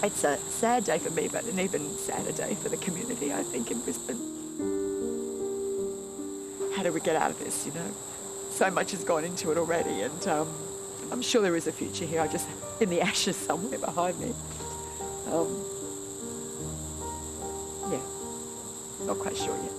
It's a sad day for me, but an even sadder day for the community, I think, in Brisbane. How do we get out of this, you know? So much has gone into it already, and I'm sure there is a future here. I just in the ashes somewhere behind me. Yeah, not quite sure yet.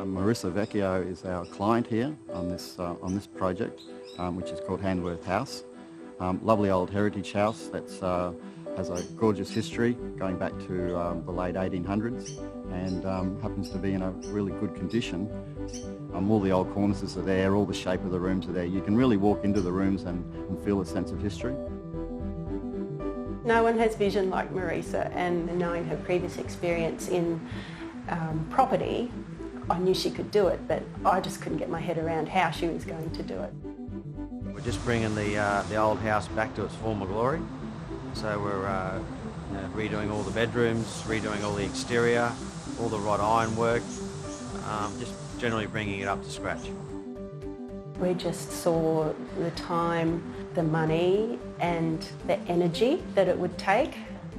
Marisa Vecchio is our client here on this project, which is called Hanworth House. Lovely old heritage house that has a gorgeous history going back to the late 1800s and happens to be in a really good condition. All the old cornices are there, all the shape of the rooms are there. You can really walk into the rooms and feel a sense of history. No one has vision like Marisa, and knowing her previous experience in property, I knew she could do it, but I just couldn't get my head around how she was going to do it. We're just bringing the old house back to its former glory. So we're redoing all the bedrooms, redoing all the exterior, all the wrought ironwork, just generally bringing it up to scratch. We just saw the time, the money and the energy that it would take,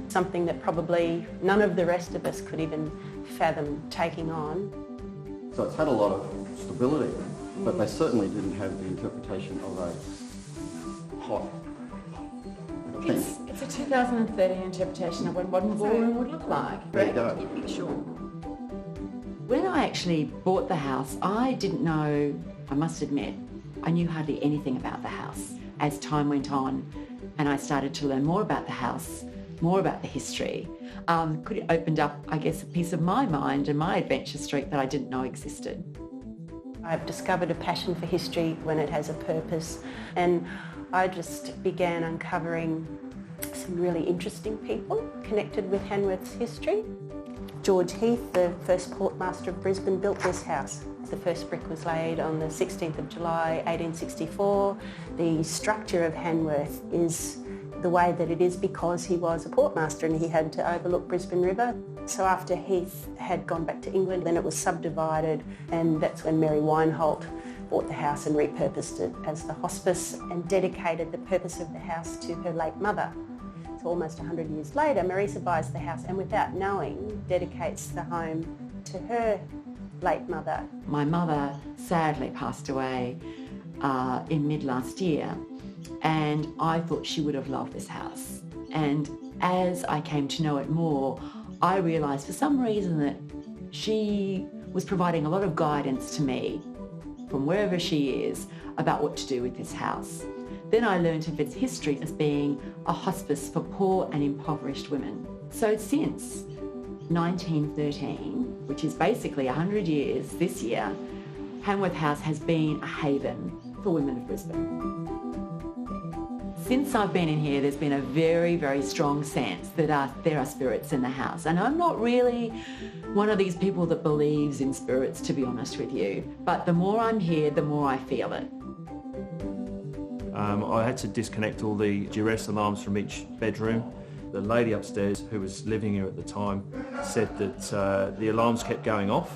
something that probably none of the rest of us could even fathom taking on. So it's had a lot of stability, but they certainly didn't have the interpretation of a hot thing. It's a 2013 interpretation of what a modern ballroom would look like. There you go. Yeah, sure. When I actually bought the house, I didn't know, I must admit, I knew hardly anything about the house. As time went on and I started to learn more about the house, more about the history, it opened up, I guess, a piece of my mind and my adventure street that I didn't know existed. I've discovered a passion for history when it has a purpose, and I just began uncovering some really interesting people connected with Hanworth's history. George Heath, the first portmaster of Brisbane, built this house. The first brick was laid on the 16th of July 1864. The structure of Hanworth is the way that it is because he was a portmaster and he had to overlook Brisbane River. So after Heath had gone back to England, then it was subdivided, and that's when Mary Wineholt bought the house and repurposed it as the hospice and dedicated the purpose of the house to her late mother. So almost 100 years later, Marisa buys the house and without knowing, dedicates the home to her late mother. My mother sadly passed away in mid last year, and I thought she would have loved this house. And as I came to know it more, I realised for some reason that she was providing a lot of guidance to me from wherever she is about what to do with this house. Then I learned of its history as being a hospice for poor and impoverished women. So since 1913, which is basically 100 years this year, Hanworth House has been a haven for women of Brisbane. Since I've been in here, there's been a very, very strong sense that there are spirits in the house. And I'm not really one of these people that believes in spirits, to be honest with you. But the more I'm here, the more I feel it. I had to disconnect all the duress alarms from each bedroom. The lady upstairs, who was living here at the time, said that the alarms kept going off.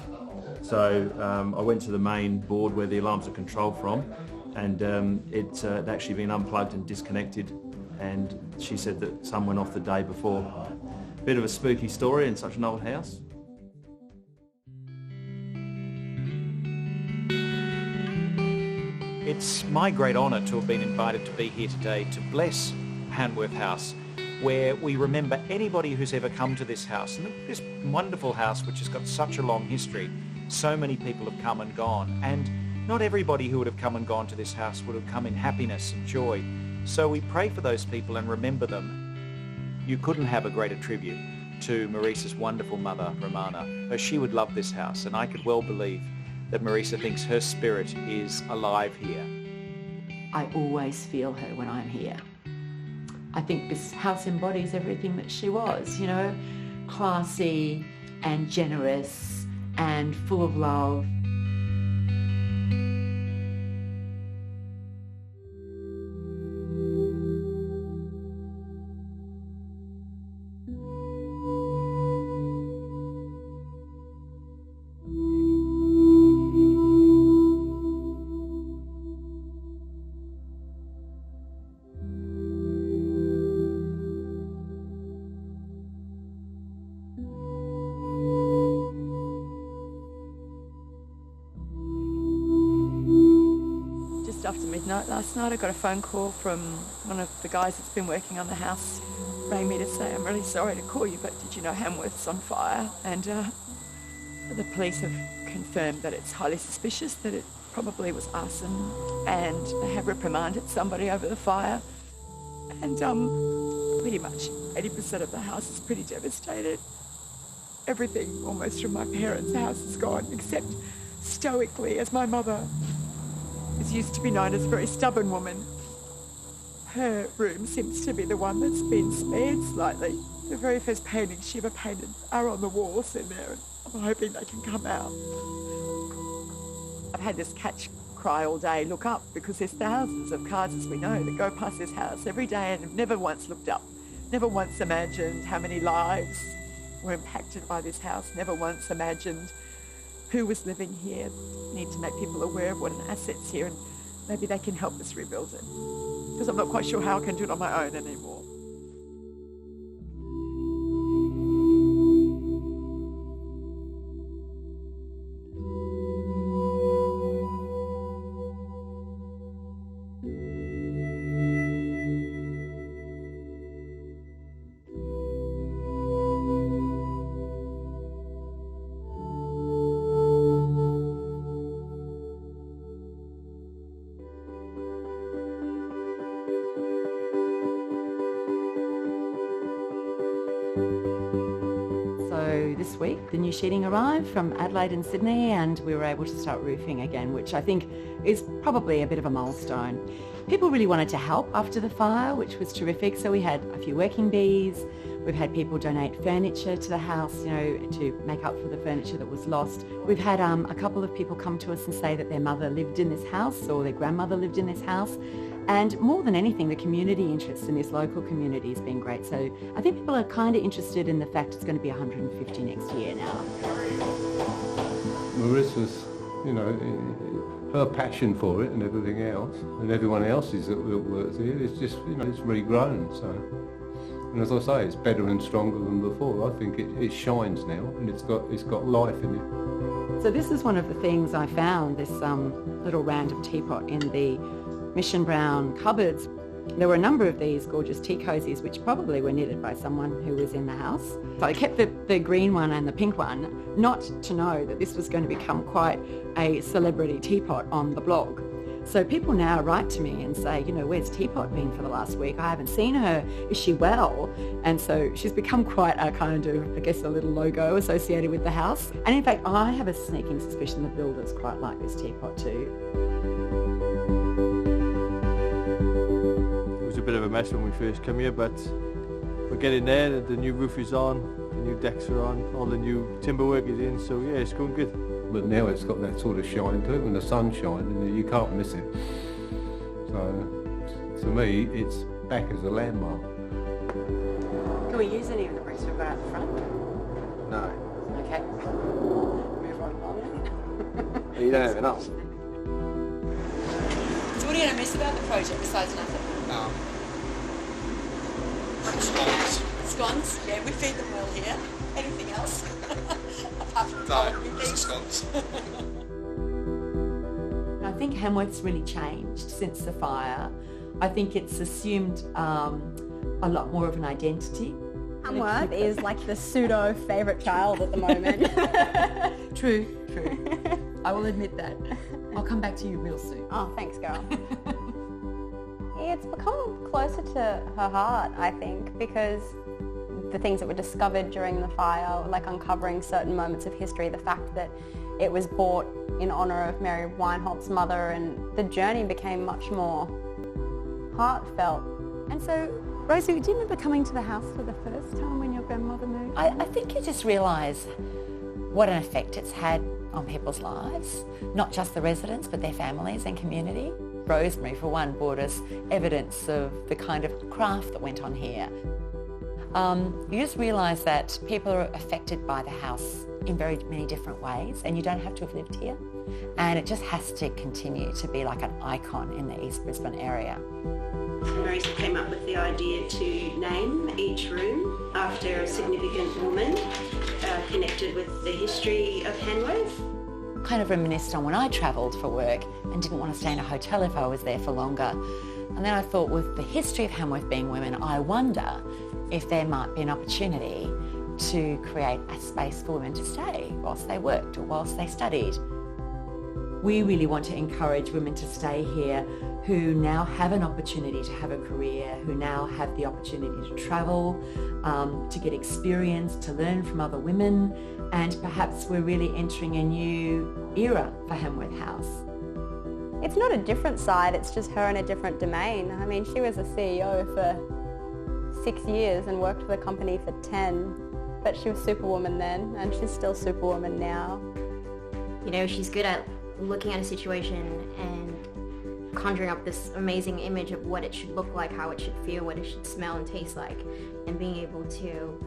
So I went to the main board where the alarms are controlled from, and it had actually been unplugged and disconnected, and she said that some went off the day before. Bit of a spooky story in such an old house. It's my great honour to have been invited to be here today to bless Hanworth House, where we remember anybody who's ever come to this house. And this wonderful house, which has got such a long history, so many people have come and gone, and not everybody who would have come and gone to this house would have come in happiness and joy. So we pray for those people and remember them. You couldn't have a greater tribute to Marisa's wonderful mother, Romana. She would love this house, and I could well believe that Marisa thinks her spirit is alive here. I always feel her when I'm here. I think this house embodies everything that she was, you know, classy and generous and full of love. after midnight last night, I got a phone call from one of the guys that's been working on the house. Rang me to say, I'm really sorry to call you, but did you know Hanworth's on fire? And the police have confirmed that it's highly suspicious that it probably was arson, and they have reprimanded somebody over the fire. And pretty much 80% of the house is pretty devastated. Everything almost from my parents' house is gone, except stoically, as my mother is used to be known as a very stubborn woman. Her room seems to be the one that's been spared slightly. The very first paintings she ever painted are on the walls in there, and I'm hoping they can come out. I've had this catch cry all day, look up, because there's thousands of cars, as we know, that go past this house every day and have never once looked up, never once imagined how many lives were impacted by this house, never once imagined who was living here. We need to make people aware of what an asset's here, and maybe they can help us rebuild it, because I'm not quite sure how I can do it on my own anymore. This week, the new sheeting arrived from Adelaide and Sydney, and we were able to start roofing again, which I think is probably a bit of a milestone. People really wanted to help after the fire, which was terrific. So we had a few working bees. We've had people donate furniture to the house, to make up for the furniture that was lost. We've had a couple of people come to us and say that their mother lived in this house or their grandmother lived in this house. And more than anything, the community interest in this local community has been great. So I think people are kind of interested in the fact it's going to be 150 next year now. Marisa's, her passion for it and everything else, and everyone else's that works here, it's just, it's regrown. So, and as I say, it's better and stronger than before. I think it shines now, and it's got life in it. So this is one of the things I found, this little random teapot in the Mission Brown cupboards. There were a number of these gorgeous tea cozies which probably were knitted by someone who was in the house. So I kept the green one and the pink one, not to know that this was going to become quite a celebrity teapot on the blog. So people now write to me and say, where's Teapot been for the last week? I haven't seen her. Is she well? And so she's become quite a kind of, I guess, a little logo associated with the house. And in fact, I have a sneaking suspicion the builders quite like this teapot too. It was a bit of a mess when we first came here, but we're getting there. The new roof is on, the new decks are on, all the new timber work is in, so yeah, it's going good. But now it's got that sort of shine to it, when the sun's shining, you can't miss it. So, to me, it's back as a landmark. Can we use any of the bricks we've got out the front? No. Okay. Move on along. You don't have enough. So what are you going to miss about the project besides nothing? Scones. Scones? Yeah, we feed them well here. Anything else? Apart from scones. I think Hanworth's really changed since the fire. I think it's assumed a lot more of an identity. Hanworth is like the pseudo favourite child at the moment. True. I will admit that. I'll come back to you real soon. Oh, thanks, girl. It's become closer to her heart, I think, because the things that were discovered during the fire, like uncovering certain moments of history, the fact that it was bought in honour of Mary Weinholt's mother, and the journey became much more heartfelt. And so, Rosie, do you remember coming to the house for the first time when your grandmother moved? I think you just realise what an effect it's had on people's lives, not just the residents, but their families and community. Rosemary, for one, brought us evidence of the kind of craft that went on here. You just realise that people are affected by the house in very many different ways, and you don't have to have lived here. And it just has to continue to be like an icon in the East Brisbane area. Marisa came up with the idea to name each room after a significant woman connected with the history of Hanworth. kind of reminisced on when I travelled for work and didn't want to stay in a hotel if I was there for longer. And then I thought, with the history of Hanworth being women, I wonder if there might be an opportunity to create a space for women to stay whilst they worked or whilst they studied. We really want to encourage women to stay here who now have an opportunity to have a career, who now have the opportunity to travel, to get experience, to learn from other women, and perhaps we're really entering a new era for Hanworth House. It's not a different side, it's just her in a different domain. I mean, she was a CEO for 6 years and worked for the company for 10, but she was Superwoman then, and she's still Superwoman now. You know, she's good at looking at a situation and conjuring up this amazing image of what it should look like, how it should feel, what it should smell and taste like, and being able to,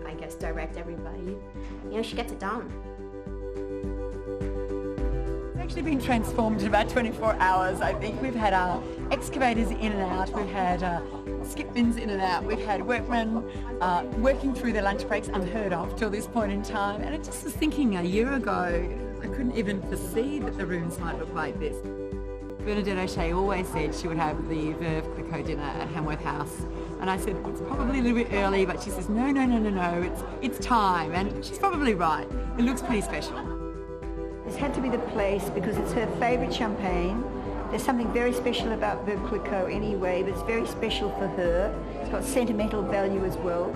I guess, direct everybody. You know, she gets it done. It's actually been transformed in about 24 hours, I think. We've had our excavators in and out, we've had skip bins in and out, we've had workmen working through their lunch breaks, unheard of till this point in time. And I just was thinking a year ago, I couldn't even foresee that the rooms might look like this. Bernadette O'Shea always said she would have the Verve Clicquot dinner at Hanworth House. And I said, it's probably a little bit early, but she says, no, it's time. And she's probably right. It looks pretty special. It's had to be the place because it's her favourite champagne. There's something very special about Verve Clicquot anyway, but it's very special for her. It's got sentimental value as well.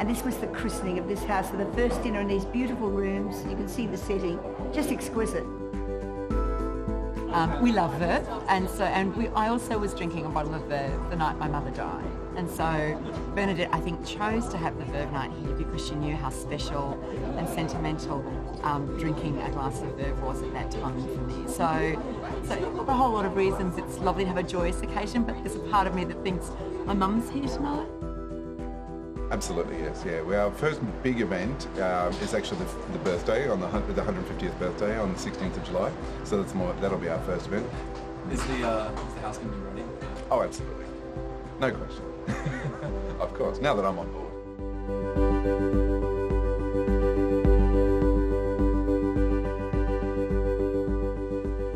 And this was the christening of this house. So the first dinner in these beautiful rooms, you can see the setting, just exquisite. We love Verve, and I also was drinking a bottle of Verve the night my mother died. And so Bernadette, I think, chose to have the Verve night here because she knew how special and sentimental drinking a glass of Verve was at that time for me. So a whole lot of reasons it's lovely to have a joyous occasion, but there's a part of me that thinks my mum's here tonight. Absolutely, yes, yeah. Well, our first big event is actually the birthday, the 150th birthday on the 16th of July. So that'll be our first event. Is the house going to be ready? Oh, absolutely. No question. Of course, now that I'm on board.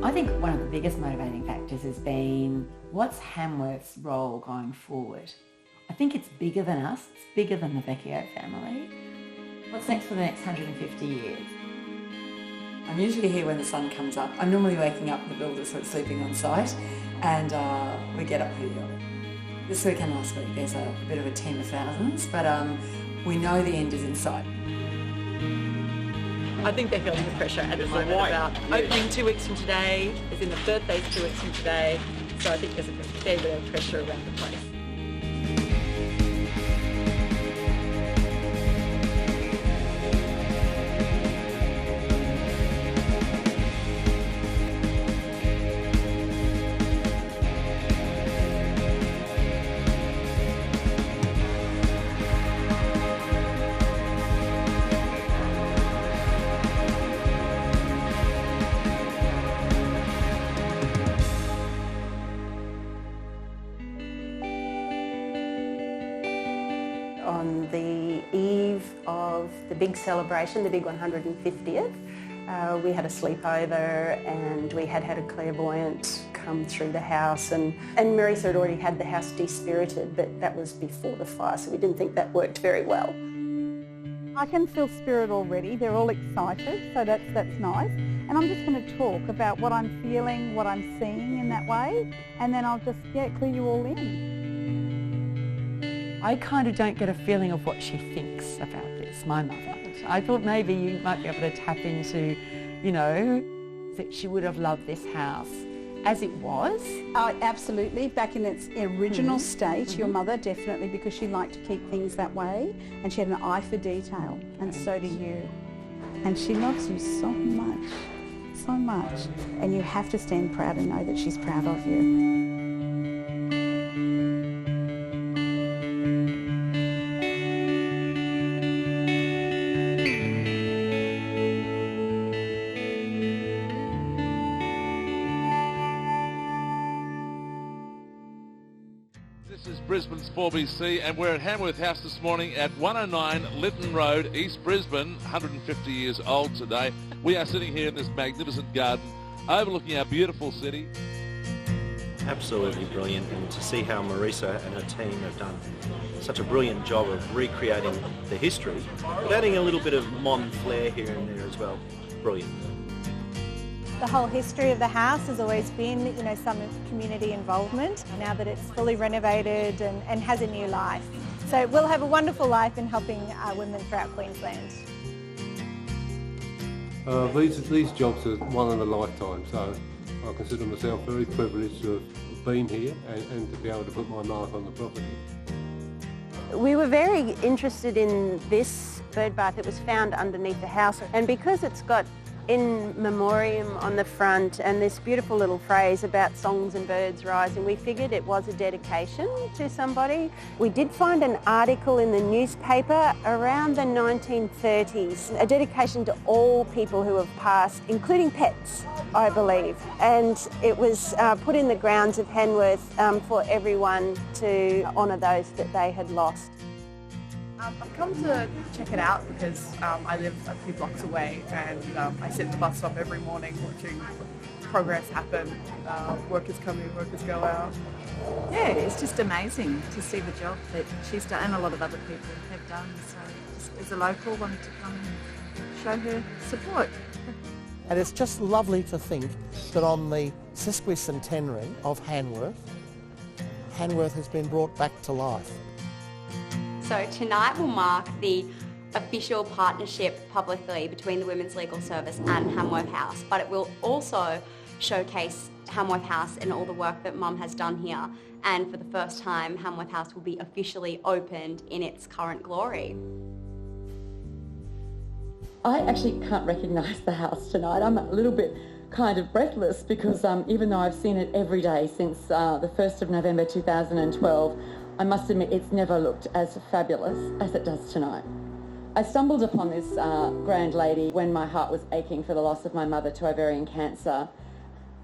I think one of the biggest motivating factors has been, what's Hanworth's role going forward? I think it's bigger than us, it's bigger than the Vecchio family. What's next for the next 150 years? I'm usually here when the sun comes up. I'm normally waking up, the builder's sort of sleeping on site, and we get up pretty early. This week and last week there's a bit of a team of thousands, but we know the end is in sight. I think they're feeling the pressure at the moment about opening 2 weeks from today, as in the birthday's 2 weeks from today, so I think there's a fair bit of pressure around the place. On the eve of the big celebration, the big 150th, we had a sleepover and we had a clairvoyant come through the house, and Marisa had already had the house de-spirited, but that was before the fire, so we didn't think that worked very well. I can feel spirit already. They're all excited, so that's nice. And I'm just going to talk about what I'm feeling, what I'm seeing in that way, and then I'll just, clue you all in. I kind of don't get a feeling of what she thinks about this, my mother. I thought maybe you might be able to tap into, that she would have loved this house as it was. Oh, absolutely. Back in its original state, your mother, definitely, because she liked to keep things that way, and she had an eye for detail, and so do you. And she loves you so much, and you have to stand proud and know that she's proud of you. This has Brisbane's 4BC, and we're at Hanworth House this morning at 109 Lytton Road, East Brisbane, 150 years old today. We are sitting here in this magnificent garden overlooking our beautiful city. Absolutely brilliant, and to see how Marisa and her team have done such a brilliant job of recreating the history, but adding a little bit of modern flair here and there as well. Brilliant. The whole history of the house has always been, you know, some community involvement. Now that it's fully renovated and has a new life. So we'll have a wonderful life in helping women throughout Queensland. These jobs are one in a lifetime, so I consider myself very privileged to have been here and to be able to put my mark on the property. We were very interested in this bird bath that was found underneath the house, and because it's got in memoriam on the front and this beautiful little phrase about songs and birds rising, we figured it was a dedication to somebody. We did find an article in the newspaper around the 1930s, a dedication to all people who have passed, including pets, I believe. And it was put in the grounds of Hanworth for everyone to honour those that they had lost. I've come to check it out because I live a few blocks away, and I sit at the bus stop every morning watching progress happen. Workers come in, workers go out. Yeah, it's just amazing to see the job that she's done and a lot of other people have done. So just as a local, wanted to come and show her support. And it's just lovely to think that on the sesquicentenary of Hanworth, Hanworth has been brought back to life. So tonight will mark the official partnership publicly between the Women's Legal Service and Hanworth House, but it will also showcase Hanworth House and all the work that Mum has done here. And for the first time, Hanworth House will be officially opened in its current glory. I actually can't recognise the house tonight. I'm a little bit kind of breathless because even though I've seen it every day since the 1st of November 2012, I must admit it's never looked as fabulous as it does tonight. I stumbled upon this grand lady when my heart was aching for the loss of my mother to ovarian cancer.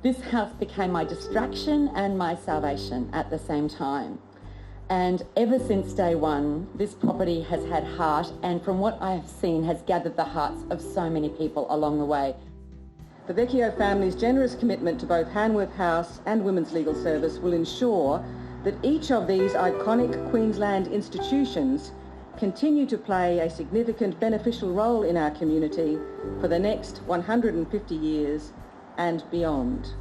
This house became my distraction and my salvation at the same time. And ever since day one, this property has had heart, and from what I have seen has gathered the hearts of so many people along the way. The Vecchio family's generous commitment to both Hanworth House and Women's Legal Service will ensure that each of these iconic Queensland institutions continue to play a significant beneficial role in our community for the next 150 years and beyond.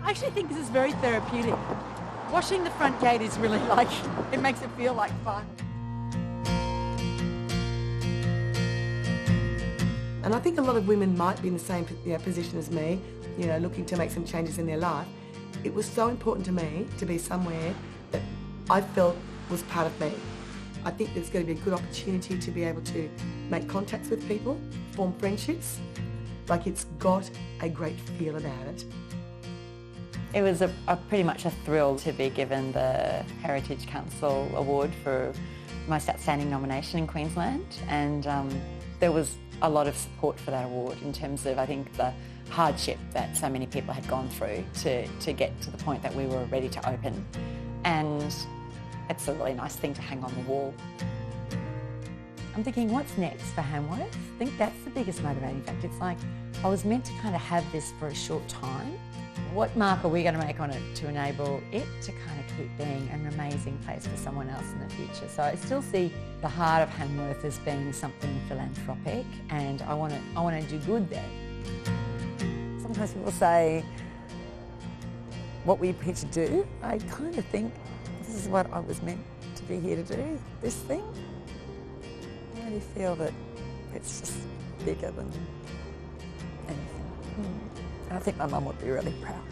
I actually think this is very therapeutic. Washing the front gate is really like, it makes it feel like fun. And I think a lot of women might be in the same position as me, looking to make some changes in their life. It was so important to me to be somewhere that I felt was part of me. I think there's going to be a good opportunity to be able to make contacts with people, form friendships. Like, it's got a great feel about it. It was pretty much a thrill to be given the Heritage Council Award for Most Outstanding Nomination in Queensland, and there was a lot of support for that award in terms of, I think, the hardship that so many people had gone through to get to the point that we were ready to open. And it's a really nice thing to hang on the wall. I'm thinking, what's next for Hanworth? I think that's the biggest motivating factor. It's like, I was meant to kind of have this for a short time. What mark are we going to make on it to enable it to kind of keep being an amazing place for someone else in the future? So I still see the heart of Hanworth as being something philanthropic, and I want to do good there. Sometimes people say, what were you here to do? I kind of think this is what I was meant to be here to do, this thing. I really feel that it's just bigger than anything. And I think my mum would be really proud.